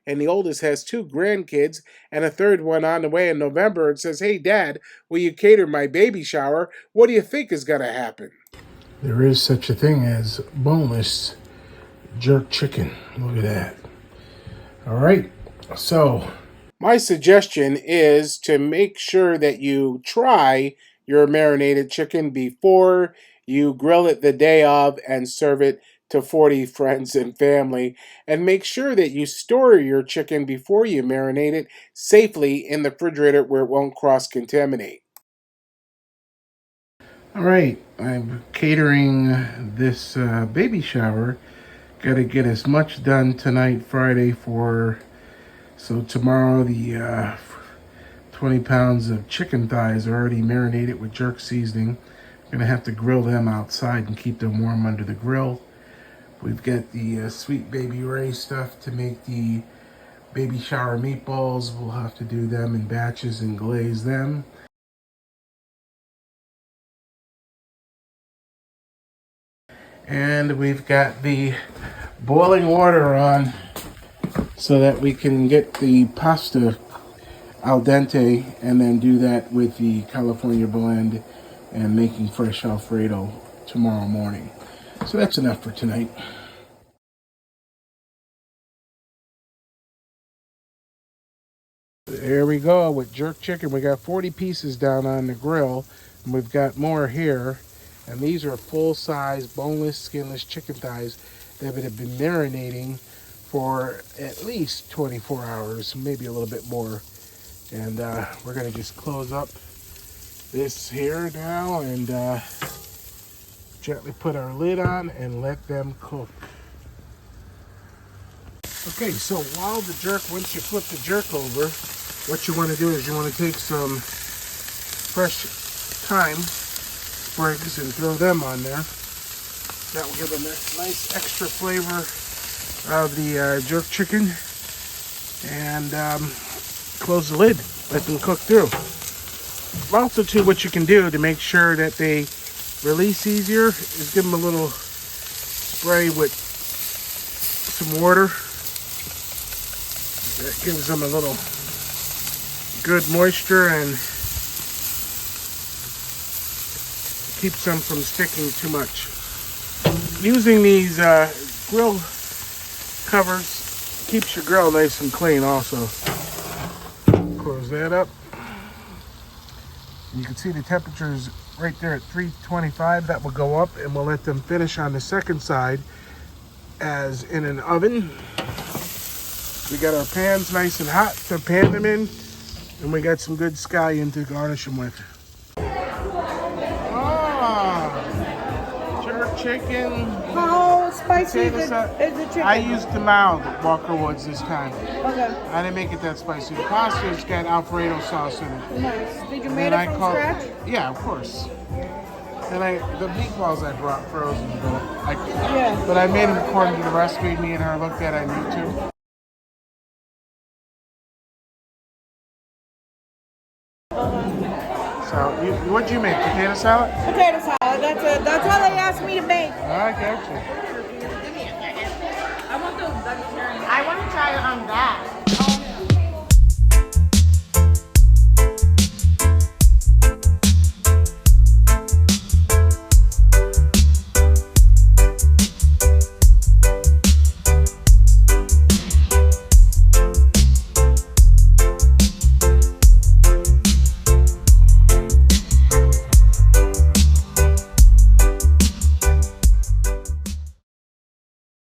and the oldest has 2 grandkids and a third one on the way in November and says, "Hey, Dad, will you cater my baby shower? What do you think is going to happen?" There is such a thing as boneless jerk chicken. Look at that. All right. So my suggestion is to make sure that you try your marinated chicken before you grill it the day of and serve it to 40 friends and family. And make sure that you store your chicken before you marinate it safely in the refrigerator where it won't cross-contaminate. All right, I'm catering this baby shower. Got to get as much done tonight, Friday, so tomorrow the 20 pounds of chicken thighs are already marinated with jerk seasoning. I'm gonna have to grill them outside and keep them warm under the grill. We've got the Sweet Baby Ray stuff to make the baby shower meatballs. We'll have to do them in batches and glaze them. And we've got the boiling water on so that we can get the pasta al dente and then do that with the California blend and making fresh Alfredo tomorrow morning. So that's enough for tonight. There we go with jerk chicken. We got 40 pieces down on the grill, and we've got more here. And these are full-size, boneless, skinless chicken thighs that have been marinating for at least 24 hours, maybe a little bit more. And we're gonna just close up this here now and gently put our lid on and let them cook. Okay, so while the jerk, once you flip the jerk over, what you want to do is you want to take some fresh thyme sprigs and throw them on there. That will give them a nice extra flavor of the jerk chicken. And close the lid, let them cook through. Also too, what you can do to make sure that they release easier is give them a little spray with some water. That gives them a little good moisture and keeps them from sticking too much. Using these grill covers keeps your grill nice and clean also. Close that up. You can see the temperature is right there at 325. That will go up and we'll let them finish on the second side as in an oven. We got our pans nice and hot to pan them in, and we got some good scallion to garnish them with. Jerk chicken. How spicy is the chicken? I used the mild Walkerswood this time. Okay. I didn't make it that spicy. The pasta's got Alfredo sauce in it. Nice. Did you make it from scratch? Yeah, of course. And the meatballs I brought frozen, but I made them according to the recipe me and her looked at on YouTube. So, what'd you make? Potato salad? Potato salad. That's all they asked me to make. I got you. I want to try that.